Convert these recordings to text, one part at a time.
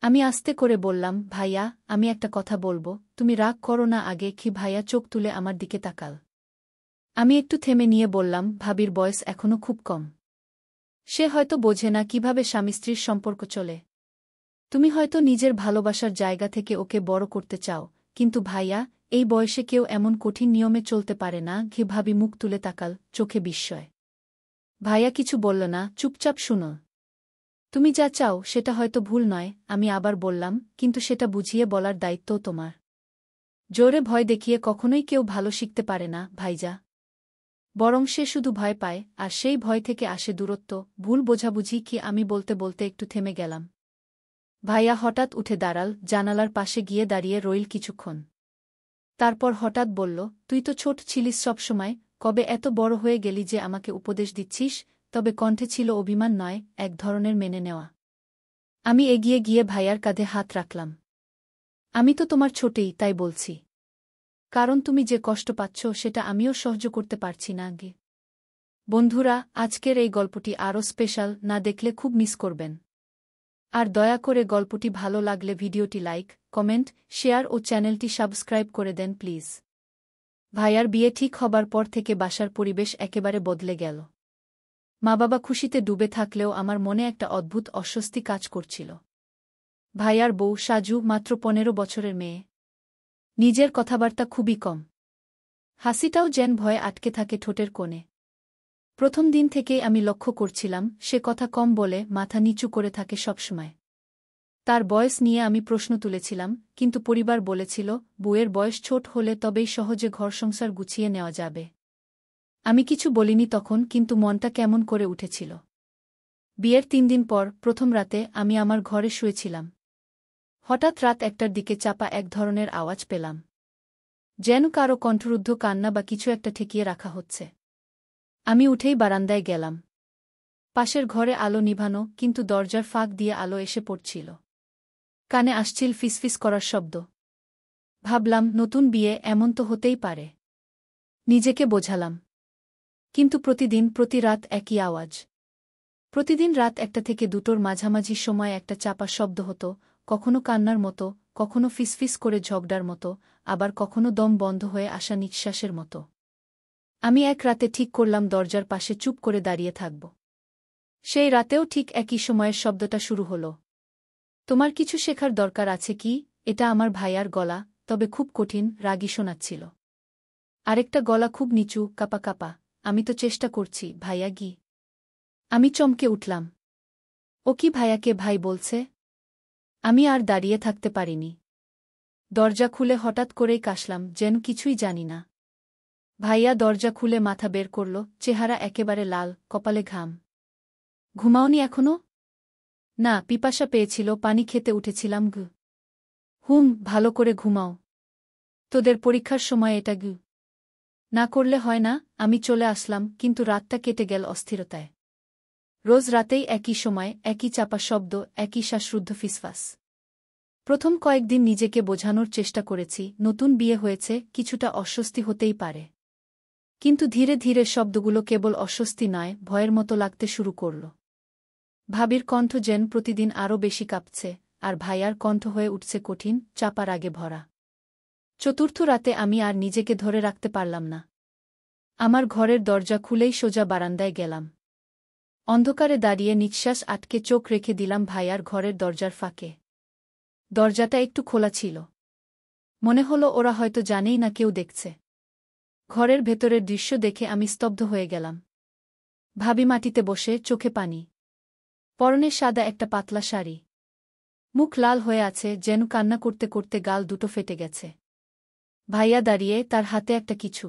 আমি আস্তে করে বললাম, ভাইয়া, আমি একটা কথা বলবো, তুমি রাগ করো না। আগে কি? ভাইয়া চোখ তুলে আমার দিকে তাকাল। আমি একটু থেমে নিয়ে বললাম, ভাবির বয়স এখনো খুব কম। সে হয়তো বোঝে না কিভাবে স্বামী স্ত্রীর সম্পর্ক চলে। তুমি হয়তো নিজের ভালোবাসার জায়গা থেকে ওকে বড় করতে চাও, কিন্তু ভাইয়া, এই বয়সে কেউ এমন কঠিন নিয়মে চলতে পারে না। ভাবি মুখ তুলে তাকাল, চোখে বিস্ময়। ভাইয়া কিছু বলল না, চুপচাপ শুনো। তুমি যা চাও সেটা হয়তো ভুল নয়, আমি আবার বললাম, কিন্তু সেটা বুঝিয়ে বলার দায়িত্বও তোমার। জোরে ভয় দেখিয়ে কখনোই কেউ ভালো শিখতে পারে না, ভাইজা। বরং সে শুধু ভয় পায়, আর সেই ভয় থেকে আসে দূরত্ব, ভুল বোঝাবুঝি। কি? আমি বলতে বলতে একটু থেমে গেলাম। ভাইয়া হঠাৎ উঠে দাঁড়াল, জানালার পাশে গিয়ে দাঁড়িয়ে রইল কিছুক্ষণ। তারপর হঠাৎ বলল, তুই তো ছোট ছিলিস সবসময়, কবে এত বড় হয়ে গেলি যে আমাকে উপদেশ দিচ্ছিস? তবে কণ্ঠে ছিল অভিমান নয়, এক ধরনের মেনে নেওয়া। আমি এগিয়ে গিয়ে ভাইয়ার কাঁধে হাত রাখলাম। আমি তো তোমার ছোটেই, তাই বলছি। কারণ তুমি যে কষ্ট পাচ্ছ সেটা আমিও সহ্য করতে পারছি না। আগে বন্ধুরা, আজকের এই গল্পটি আরও স্পেশাল, না দেখলে খুব মিস করবেন। আর দয়া করে গল্পটি ভালো লাগলে ভিডিওটি লাইক, কমেন্ট, শেয়ার ও চ্যানেলটি সাবস্ক্রাইব করে দেন প্লিজ। ভাইয়ার বিয়ে ঠিক হবার পর থেকে বাসার পরিবেশ একেবারে বদলে গেল। মা বাবা খুশিতে ডুবে থাকলেও আমার মনে একটা অদ্ভুত অস্বস্তি কাজ করছিল। ভাইয়ার বউ সাজু মাত্র 15 বছরের মেয়ে। নিজের কথাবার্তা খুবই কম। হাসিটাও যেন ভয়ে আটকে থাকে ঠোঁটের কোণে। প্রথম দিন থেকেই আমি লক্ষ্য করছিলাম, সে কথা কম বলে, মাথা নিচু করে থাকে সবসময়। তার বয়স নিয়ে আমি প্রশ্ন তুলেছিলাম, কিন্তু পরিবার বলেছিল, বউয়ের বয়স ছোট হলে তবেই সহজে ঘর সংসার গুছিয়ে নেওয়া যাবে। আমি কিছু বলিনি তখন, কিন্তু মনটা কেমন করে উঠেছিল। বিয়ের 3 দিন পর, প্রথম রাতে আমি আমার ঘরে শুয়েছিলাম। হঠাৎ রাত 1টার দিকে চাপা এক ধরনের আওয়াজ পেলাম। যেন কারো কণ্ঠরুদ্ধ কান্না বা কিছু একটা ঠেকিয়ে রাখা হচ্ছে। আমি উঠেই বারান্দায় গেলাম। পাশের ঘরে আলো নিভানো, কিন্তু দরজার ফাঁক দিয়ে আলো এসে পড়ছিল। কানে আসছিল ফিসফিস করার শব্দ। ভাবলাম, নতুন বিয়ে, এমন তো হতেই পারে। নিজেকে বোঝালাম। কিন্তু প্রতিদিন, প্রতি রাত একই আওয়াজ। প্রতিদিন রাত 1টা থেকে 2টোর মাঝামাঝি সময় একটা চাপা শব্দ হতো, কখনো কান্নার মতো, কখনো ফিসফিস করে ঝগড়ার মতো, আবার কখনো দম বন্ধ হয়ে আসা নিঃশ্বাসের মতো। আমি এক রাতে ঠিক করলাম দরজার পাশে চুপ করে দাঁড়িয়ে থাকব। সেই রাতেও ঠিক একই সময়ের শব্দটা শুরু হলো। তোমার কিছু শেখার দরকার আছে কি? এটা আমার ভাইয়ার গলা, তবে খুব কঠিন, রাগী শোনাচ্ছিল। আরেকটা গলা খুব নিচু, কাপা কাপা, আমি তো চেষ্টা করছি, ভাইয়া গি। আমি চমকে উঠলাম। ও কি ভাইয়াকে ভাই বলছে? আমি আর দাঁড়িয়ে থাকতে পারিনি। দরজা খুলে হঠাৎ করেই কাশলাম, যেন কিছুই জানি না। ভাইয়া দরজা খুলে মাথা বের করল, চেহারা একেবারে লাল, কপালে ঘাম। ঘুমাওনি এখনো? না, পিপাসা পেয়েছিল, পানি খেতে উঠেছিলাম। ভালো করে ঘুমাও। তোদের পরীক্ষার সময় এটা না করলে হয় না। আমি চলে আসলাম, কিন্তু রাতটা কেটে গেল অস্থিরতায়। রোজ রাতেই একই সময়, একই চাপা শব্দ, একই শ্বাসরুদ্ধ ফিসফাস। প্রথম কয়েকদিন নিজেকে বোঝানোর চেষ্টা করেছি, নতুন বিয়ে হয়েছে, কিছুটা অস্বস্তি হতেই পারে। কিন্তু ধীরে ধীরে শব্দগুলো কেবল অস্বস্তি নয়, ভয়ের মতো লাগতে শুরু করল। ভাবির কণ্ঠ যেন প্রতিদিন আরও বেশি কাঁপছে, আর ভাইয়ার কণ্ঠ হয়ে উঠছে কঠিন, চাপা রাগে ভরা। চতুর্থ রাতে আমি আর নিজেকে ধরে রাখতে পারলাম না। আমার ঘরের দরজা খুলেই সোজা বারান্দায় গেলাম। অন্ধকারে দাঁড়িয়ে নিঃশ্বাস আটকে চোখ রেখে দিলাম ভাইয়ার ঘরের দরজার ফাঁকে। দরজাটা একটু খোলা ছিল। মনে হলো ওরা হয়তো জানেই না কেউ দেখছে। ঘরের ভেতরের দৃশ্য দেখে আমি স্তব্ধ হয়ে গেলাম। ভাবি মাটিতে বসে, চোখে পানি। পরনে সাদা একটা পাতলা শাড়ি। মুখ লাল হয়ে আছে, যেন কান্না করতে করতে গাল দুটো ফেটে গেছে। ভাইয়া দাঁড়িয়ে, তার হাতে একটা কিছু।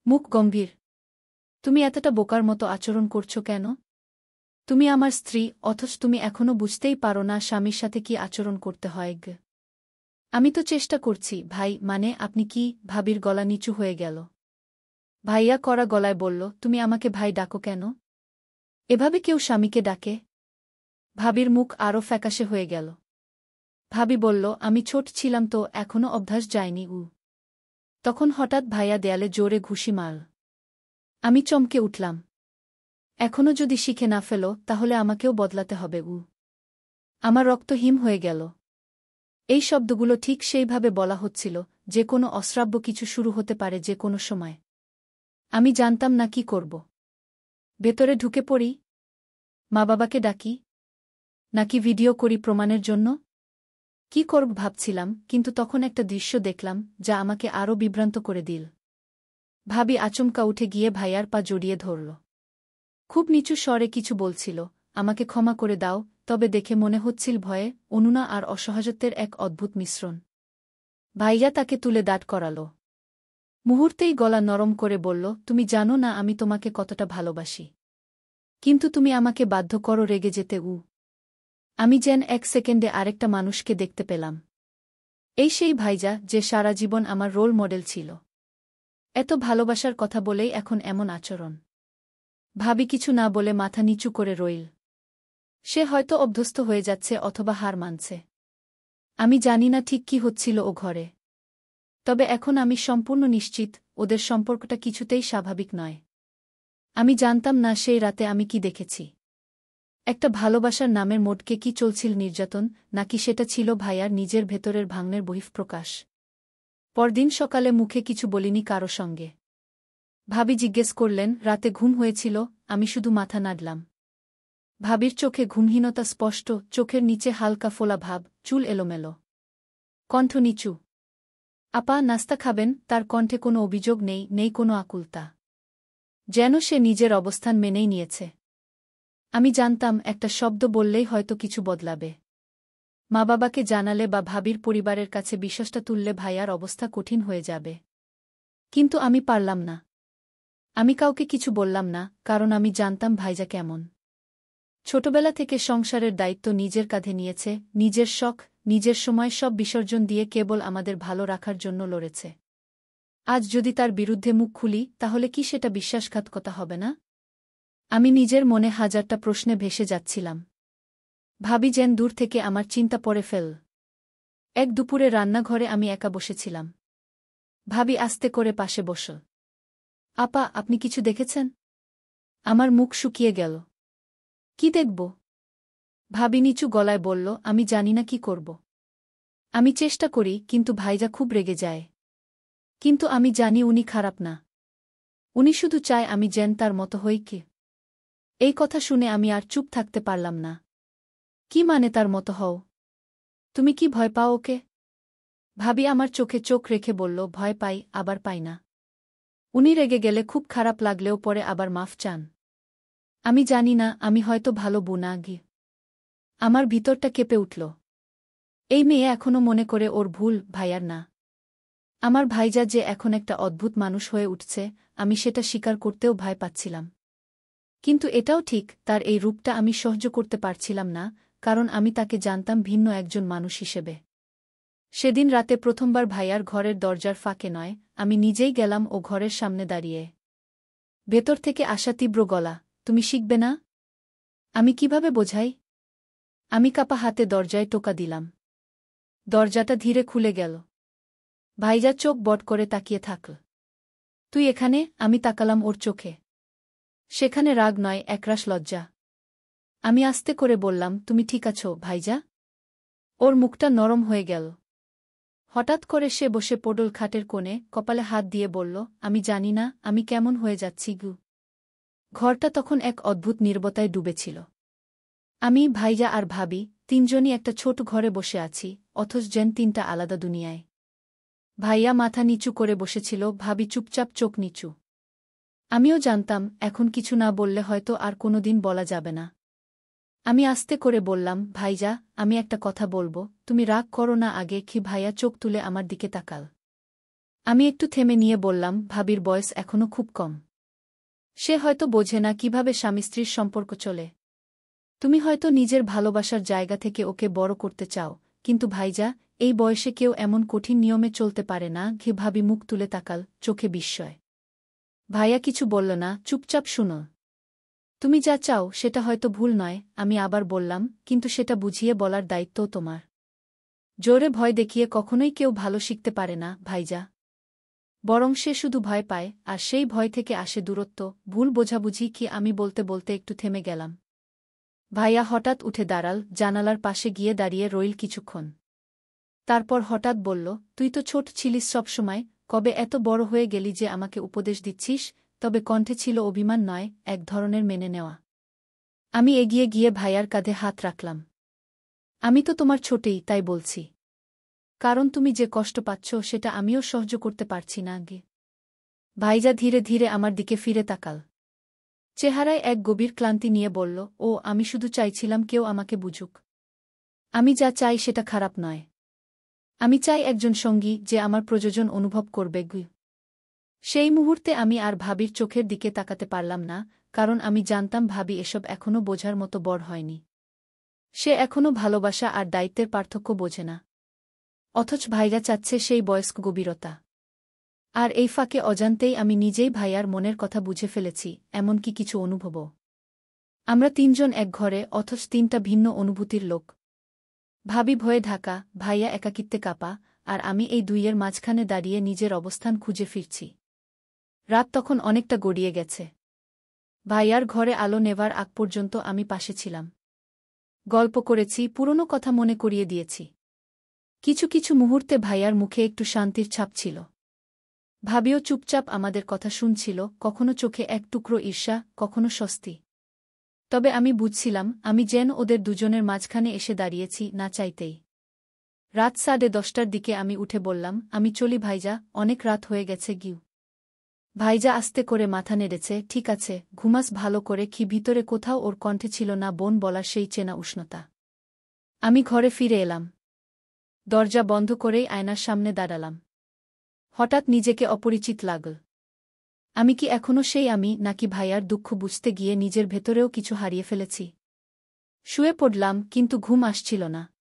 মুখ গম্ভীর। তুমি এতটা বোকার মতো আচরণ করছো কেন? তুমি আমার স্ত্রী, অথচ তুমি এখনো বুঝতেই পারো না স্বামীর সাথে কি আচরণ করতে হয়। আমি তো চেষ্টা করছি, ভাই, মানে আপনি কি? ভাবির গলা নিচু হয়ে গেল। ভাইয়া কড়া গলায় বলল, তুমি আমাকে ভাই ডাকো কেন? এভাবে কেউ স্বামীকে ডাকে? ভাবির মুখ আরও ফ্যাকাশে হয়ে গেল। ভাবি বলল, আমি ছোট ছিলাম তো, এখনো অভ্যাস যায়নি। তখন হঠাৎ ভাইয়া দেয়ালে জোরে ঘুষি মারল। আমি চমকে উঠলাম। এখনো যদি শিখে না ফেলো, তাহলে আমাকেও বদলাতে হবে। আমার রক্ত হিম হয়ে গেল। এই শব্দগুলো ঠিক সেইভাবে বলা হচ্ছিল, যে কোনো অশ্রাব্য কিছু শুরু হতে পারে যে কোনো সময়। আমি জানতাম না কি করব। ভেতরে ঢুকে পড়ি? মা বাবাকে ডাকি? নাকি ভিডিও করি প্রমাণের জন্য? কি করব ভাবছিলাম, কিন্তু তখন একটা দৃশ্য দেখলাম যা আমাকে আরও বিভ্রান্ত করে দিল। ভাবি আচমকা উঠে গিয়ে ভাইয়ার পা জড়িয়ে ধরল। খুব নিচু স্বরে কিছু বলছিল, আমাকে ক্ষমা করে দাও, তবে দেখে মনে হচ্ছিল ভয়ে, অনুনা আর অসহায়ত্বের এক অদ্ভুত মিশ্রণ। ভাইয়া তাকে তুলে দাঁড় করাল। মুহূর্তেই গলা নরম করে বলল, তুমি জানো না আমি তোমাকে কতটা ভালোবাসি। কিন্তু তুমি আমাকে বাধ্য করো রেগে যেতে। আমি যেন এক সেকেন্ডে আরেকটা মানুষকে দেখতে পেলাম। এই সেই ভাইজা যে সারা জীবন আমার রোল মডেল ছিল। এত ভালোবাসার কথা বলেই এখন এমন আচরণ। ভাবি কিছু না বলে মাথা নিচু করে রইল। সে হয়তো অভ্যস্ত হয়ে যাচ্ছে অথবা হার মানছে। আমি জানি না ঠিক কি হচ্ছিল ও ঘরে। তবে এখন আমি সম্পূর্ণ নিশ্চিত, ওদের সম্পর্কটা কিছুতেই স্বাভাবিক নয়। আমি জানতাম না সেই রাতে আমি কি দেখেছি। একটা ভালোবাসার নামের মোড়কে কি চলছিল নির্যাতন, নাকি সেটা ছিল ভাইয়ার নিজের ভেতরের ভাঙনের বহিঃপ্রকাশ। পরদিন সকালে মুখে কিছু বলিনি কারো সঙ্গে। ভাবি জিজ্ঞেস করলেন, রাতে ঘুম হয়েছিল? আমি শুধু মাথা নাড়লাম। ভাবির চোখে ঘুমহীনতা স্পষ্ট, চোখের নিচে হালকা ফোলা ভাব, চুল এলোমেলো, কণ্ঠ নিচু। আপা, নাস্তা খাবেন? তার কণ্ঠে কোনো অভিযোগ নেই, নেই কোনো আকুলতা। যেন সে নিজের অবস্থান মেনেই নিয়েছে। আমি জানতাম একটা শব্দ বললেই হয়তো কিছু বদলাবে। মা বাবাকে জানালে বা ভাবির পরিবারের কাছে বিশ্বাসটা তুললে ভাইয়ার অবস্থা কঠিন হয়ে যাবে। কিন্তু আমি পারলাম না। আমি কাউকে কিছু বললাম না, কারণ আমি জানতাম ভাইজা কেমন। ছোটবেলা থেকে সংসারের দায়িত্ব নিজের কাঁধে নিয়েছে, নিজের শখ, নিজের সময় সব বিসর্জন দিয়ে কেবল আমাদের ভালো রাখার জন্য লড়েছে। আজ যদি তার বিরুদ্ধে মুখ খুলি, তাহলে কি সেটা বিশ্বাসঘাতকতা হবে না? আমি নিজের মনে হাজারটা প্রশ্নে ভেসে যাচ্ছিলাম। ভাবি যেন দূর থেকে আমার চিন্তা পড়ে ফেল। এক দুপুরে রান্নাঘরে আমি একা বসেছিলাম। ভাবি আস্তে করে পাশে বসল। আপা, আপনি কিছু দেখেছেন? আমার মুখ শুকিয়ে গেল। কি দেখব? ভাবি নিচু গলায় বলল, আমি জানি না কি করব। আমি চেষ্টা করি, কিন্তু ভাইজা খুব রেগে যায়। কিন্তু আমি জানি উনি খারাপ না। উনি শুধু চায় আমি যেন তার মতো হই। কি? এই কথা শুনে আমি আর চুপ থাকতে পারলাম না। কি মানে তার মতো হও? তুমি কি ভয় পাও ওকে? ভাবি আমার চোখে চোখ রেখে বলল, ভয় পাই, আবার পাই না। উনি রেগে গেলে খুব খারাপ লাগলেও পরে আবার মাফ চান। আমি জানি না, আমি হয়তো ভালো বুনা গি। আমার ভিতরটা কেঁপে উঠল। এই মেয়ে এখনো মনে করে ওর ভুল, ভাইয়ার না। আমার ভাইজা যে এখন একটা অদ্ভুত মানুষ হয়ে উঠছে, আমি সেটা স্বীকার করতেও ভয় পাচ্ছিলাম। কিন্তু এটাও ঠিক, তার এই রূপটা আমি সহ্য করতে পারছিলাম না, কারণ আমি তাকে জানতাম ভিন্ন একজন মানুষ হিসেবে। সেদিন রাতে প্রথমবার ভাইয়ার ঘরের দরজার ফাঁকে নয়, আমি নিজেই গেলাম ও ঘরের সামনে দাঁড়িয়ে। ভেতর থেকে আসা তীব্র গলা, তুমি শিখবে না? আমি কিভাবে বোঝাই? আমি কাপা হাতে দরজায় টোকা দিলাম। দরজাটা ধীরে খুলে গেল। ভাইজা চোখ বট করে তাকিয়ে থাকল। তুই এখানে? আমি তাকালাম ওর চোখে। সেখানে রাগ নয়, একরাশ লজ্জা। আমি আস্তে করে বললাম, তুমি ঠিক আছো ভাইজা? ওর মুখটা নরম হয়ে গেল। হঠাৎ করে সে বসে পড়ল খাটের কোণে, কপালে হাত দিয়ে বলল, আমি জানি না আমি কেমন হয়ে যাচ্ছি গু। ঘরটা তখন এক অদ্ভুত নীরবতায় ডুবেছিল। আমি, ভাইজা আর ভাবি, তিনজনই একটা ছোট ঘরে বসে আছি, অথচ যেন তিনটা আলাদা দুনিয়ায়। ভাইয়া মাথা নিচু করে বসেছিল, ভাবি চুপচাপ চোখ নিচু। আমিও জানতাম, এখন কিছু না বললে হয়তো আর কোনোদিন বলা যাবে না। আমি আস্তে করে বললাম, ভাইজা, আমি একটা কথা বলবো, তুমি রাগ করো না আগে কি? ভাইয়া চোখ তুলে আমার দিকে তাকাল। আমি একটু থেমে নিয়ে বললাম, ভাবির বয়স এখনো খুব কম। সে হয়তো বোঝে না কিভাবে স্বামী স্ত্রীর সম্পর্ক চলে। তুমি হয়তো নিজের ভালোবাসার জায়গা থেকে ওকে বড় করতে চাও, কিন্তু ভাইজা, এই বয়সে কেউ এমন কঠিন নিয়মে চলতে পারে না। ঘি ভাবি মুখ তুলে তাকাল, চোখে বিস্ময়। ভাইয়া কিছু বলল না, চুপচাপ শুনো। তুমি যা চাও সেটা হয়তো ভুল নয়, আমি আবার বললাম, কিন্তু সেটা বুঝিয়ে বলার দায়িত্বও তোমার। জোরে ভয় দেখিয়ে কখনোই কেউ ভালো শিখতে পারে না ভাইজা। বরং সে শুধু ভয় পায়, আর সেই ভয় থেকে আসে দূরত্ব, ভুল বোঝাবুঝি। কি? আমি বলতে বলতে একটু থেমে গেলাম। ভাইয়া হঠাৎ উঠে দাঁড়াল, জানালার পাশে গিয়ে দাঁড়িয়ে রইল কিছুক্ষণ। তারপর হঠাৎ বলল, তুই তো ছোট ছিলিস সবসময়, কবে এত বড় হয়ে গেলি যে আমাকে উপদেশ দিচ্ছিস? তবে কণ্ঠে ছিল অভিমান নয়, এক ধরনের মেনে নেওয়া। আমি এগিয়ে গিয়ে ভাইয়ার কাঁধে হাত রাখলাম। আমি তো তোমার ছোটই, তাই বলছি। কারণ তুমি যে কষ্ট পাচ্ছ সেটা আমিও সহ্য করতে পারছি না আগে। ভাইজা ধীরে ধীরে আমার দিকে ফিরে তাকাল। চেহারায় এক গভীর ক্লান্তি নিয়ে বলল, ও আমি শুধু চাইছিলাম কেউ আমাকে বুঝুক। আমি যা চাই সেটা খারাপ নয়। আমি চাই একজন সঙ্গী যে আমার প্রয়োজন অনুভব করবে। সেই মুহূর্তে আমি আর ভাবির চোখের দিকে তাকাতে পারলাম না, কারণ আমি জানতাম ভাবি এসব এখনও বোঝার মতো বড় হয়নি। সে এখনও ভালোবাসা আর দায়িত্বের পার্থক্য বোঝে না। অথচ ভাইরা চাচ্ছে সেই বয়স্ক গভীরতা। আর এই ফাঁকে অজান্তেই আমি নিজেই ভাইয়ার মনের কথা বুঝে ফেলেছি, এমনকি কিছু অনুভবও। আমরা তিনজন এক ঘরে, অথচ তিনটা ভিন্ন অনুভূতির লোক। ভাবি ভয়ে ঢাকা, ভাইয়া একাকিত্বে কাঁপা, আর আমি এই দুইয়ের মাঝখানে দাঁড়িয়ে নিজের অবস্থান খুঁজে ফিরছি। রাত তখন অনেকটা গড়িয়ে গেছে। ভাইয়ার ঘরে আলো নেভার আগ পর্যন্ত আমি পাশে ছিলাম। গল্প করেছি, পুরনো কথা মনে করিয়ে দিয়েছি। কিছু কিছু মুহূর্তে ভাইয়ার মুখে একটু শান্তির ছাপ ছিল। ভাবিও চুপচাপ আমাদের কথা শুনছিল, কখনো চোখে এক টুকরো ঈর্ষা, কখনো স্বস্তি। তবে আমি বুঝছিলাম, আমি যেন ওদের দুজনের মাঝখানে এসে দাঁড়িয়েছি, না চাইতেই। রাত 10:30টার দিকে আমি উঠে বললাম, আমি চলি ভাইজা, অনেক রাত হয়ে গেছে গিউ। ভাইজা আস্তে করে মাথা নেড়েছে, ঠিক আছে, ঘুমাস ভালো করে। ভিতরে কোথাও ওর কণ্ঠে ছিল না বোন বলার সেই চেনা উষ্ণতা। আমি ঘরে ফিরে এলাম। দরজা বন্ধ করেই আয়নার সামনে দাঁড়ালাম। হঠাৎ নিজেকে অপরিচিত লাগল। আমি কি এখনও সেই আমি, নাকি ভাইয়ার দুঃখ বুঝতে গিয়ে নিজের ভেতরেও কিছু হারিয়ে ফেলেছি? শুয়ে পড়লাম, কিন্তু ঘুম আসছিল না।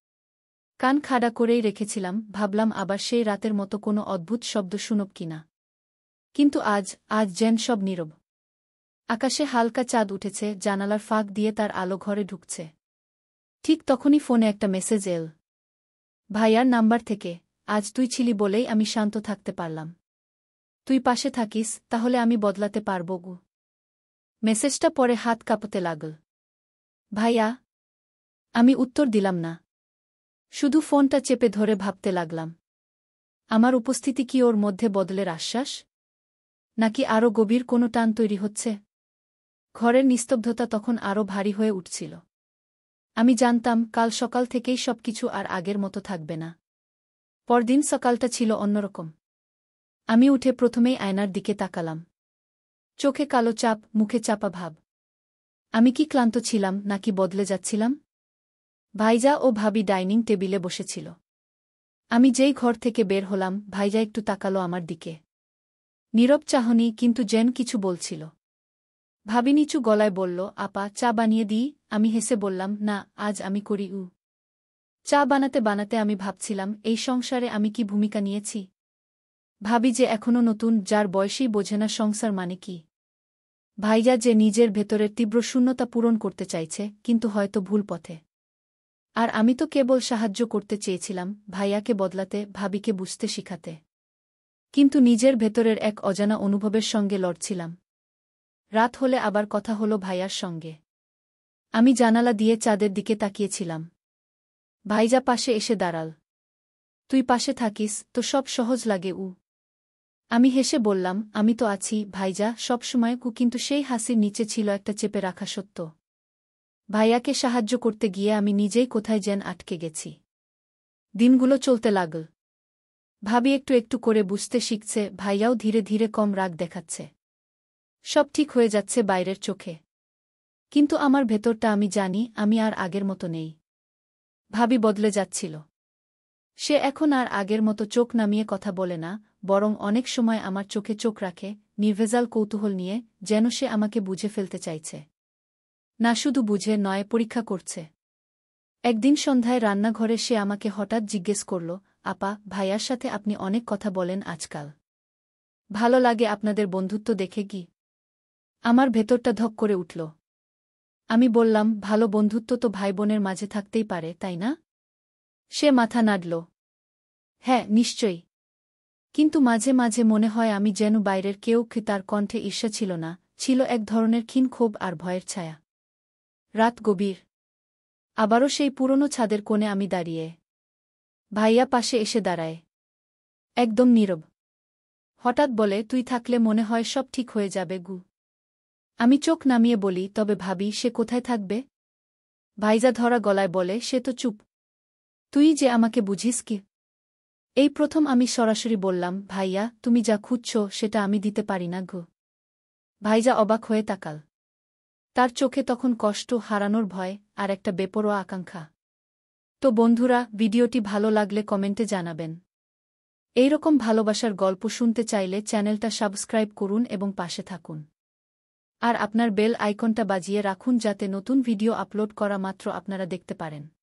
কান খাড়া করেই রেখেছিলাম, ভাবলাম আবার সেই রাতের মতো কোনো অদ্ভুত শব্দ শুনব কিনা। কিন্তু আজ যেন সব নীরব। আকাশে হালকা চাঁদ উঠেছে, জানালার ফাঁক দিয়ে তার আলো ঘরে ঢুকছে। ঠিক তখনই ফোনে একটা মেসেজ এল। ভাইয়ার নাম্বার থেকে। আজ তুই ছিলি বলেই আমি শান্ত থাকতে পারলাম। তুই পাশে থাকিস, তাহলে আমি বদলাতে পারব গু। মেসেজটা পরে হাত কাঁপতে লাগল। ভাইয়া। আমি উত্তর দিলাম না। শুধু ফোনটা চেপে ধরে ভাবতে লাগলাম। আমার উপস্থিতি কি ওর মধ্যে বদলের আশ্বাস? নাকি আরও গভীর কোনো টান তৈরি হচ্ছে? ঘরের নিস্তব্ধতা তখন আরও ভারী হয়ে উঠছিল। আমি জানতাম, কাল সকাল থেকেই সবকিছু আর আগের মতো থাকবে না। পরদিন সকালটা ছিল অন্যরকম। আমি উঠে প্রথমেই আয়নার দিকে তাকালাম। চোখে কালো চাপ, মুখে চাপা ভাব। আমি কি ক্লান্ত ছিলাম, নাকি বদলে যাচ্ছিলাম? ভাইজা ও ভাবি ডাইনিং টেবিলে বসেছিল। আমি যেই ঘর থেকে বের হলাম, ভাইজা একটু তাকালো আমার দিকে। নীরব চাহনি, কিন্তু যেন কিছু বলছিল। ভাবি নিচু গলায় বলল, আপা, চা বানিয়ে দিই? আমি হেসে বললাম, না, আজ আমি করি। চা বানাতে বানাতে আমি ভাবছিলাম, এই সংসারে আমি কি ভূমিকা নিয়েছি। ভাবি যে এখনও নতুন, যার বয়সেই বোঝে না সংসার মানে কি। ভাইজা যে নিজের ভেতরের তীব্র শূন্যতা পূরণ করতে চাইছে, কিন্তু হয়তো ভুল পথে। আর আমি তো কেবল সাহায্য করতে চেয়েছিলাম, ভাইয়াকে বদলাতে, ভাবিকে বুঝতে শিখাতে। কিন্তু নিজের ভেতরের এক অজানা অনুভবের সঙ্গে লড়ছিলাম। রাত হলে আবার কথা হলো ভাইয়ার সঙ্গে। আমি জানালা দিয়ে চাঁদের দিকে তাকিয়েছিলাম। ভাইজা পাশে এসে দাঁড়াল। তুই পাশে থাকিস তো সব সহজ লাগে। আমি হেসে বললাম, আমি তো আছি ভাইজা, সবসময়। কিন্তু সেই হাসির নিচে ছিল একটা চেপে রাখা সত্য। ভাইয়াকে সাহায্য করতে গিয়ে আমি নিজেই কোথায় যেন আটকে গেছি। দিনগুলো চলতে লাগল। ভাবি একটু একটু করে বুঝতে শিখছে, ভাইয়াও ধীরে ধীরে কম রাগ দেখাচ্ছে। সব ঠিক হয়ে যাচ্ছে বাইরের চোখে। কিন্তু আমার ভেতরটা, আমি জানি, আমি আর আগের মতো নেই। ভাবি বদলে যাচ্ছিল। সে এখন আর আগের মতো চোখ নামিয়ে কথা বলে না, বরং অনেক সময় আমার চোখে চোখ রাখে, নির্ভেজাল কৌতূহল নিয়ে, যেন সে আমাকে বুঝে ফেলতে চাইছে। না, শুধু বুঝে নয়, পরীক্ষা করছে। একদিন সন্ধ্যায় রান্নাঘরে সে আমাকে হঠাৎ জিজ্ঞেস করল, আপা, ভাইয়ার সাথে আপনি অনেক কথা বলেন আজকাল। ভালো লাগে আপনাদের বন্ধুত্ব দেখে কি? আমার ভেতরটা ধক করে উঠল। আমি বললাম, ভালো বন্ধুত্ব তো ভাইবোনের মাঝে থাকতেই পারে, তাই না? সে মাথা নাড়ল। হ্যাঁ, নিশ্চয়ই। কিন্তু মাঝে মাঝে মনে হয় আমি যেন বাইরের কেউ। তার কণ্ঠে ঈর্ষা ছিল না, ছিল এক ধরনের ক্ষীণ ক্ষোভ আর ভয়ের ছায়া। রাত গভীর। আবারও সেই পুরনো ছাদের কোণে আমি দাঁড়িয়ে। ভাইয়া পাশে এসে দাঁড়ায়। একদম নীরব। হঠাৎ বলে, তুই থাকলে মনে হয় সব ঠিক হয়ে যাবে গু। আমি চোখ নামিয়ে বলি, তবে ভাবি, সে কোথায় থাকবে? ভাইজা ধরা গলায় বলে, সে তো চুপ। তুই যে আমাকে বুঝিস কি? এই প্রথম আমি সরাসরি বললাম, ভাইয়া, তুমি যা খুঁজছ সেটা আমি দিতে পারি না গো। ভাইজা অবাক হয়ে তাকাল। তার চোখে তখন কষ্ট, হারানোর ভয়, আর একটা বেপরোয়া আকাঙ্ক্ষা। তো বন্ধুরা, ভিডিওটি ভালো লাগলে কমেন্টে জানাবেন। এইরকম ভালোবাসার গল্প শুনতে চাইলে চ্যানেলটা সাবস্ক্রাইব করুন এবং পাশে থাকুন। আর আপনার বেল আইকনটা বাজিয়ে রাখুন যাতে নতুন ভিডিও আপলোড করা মাত্র আপনারা দেখতে পারেন।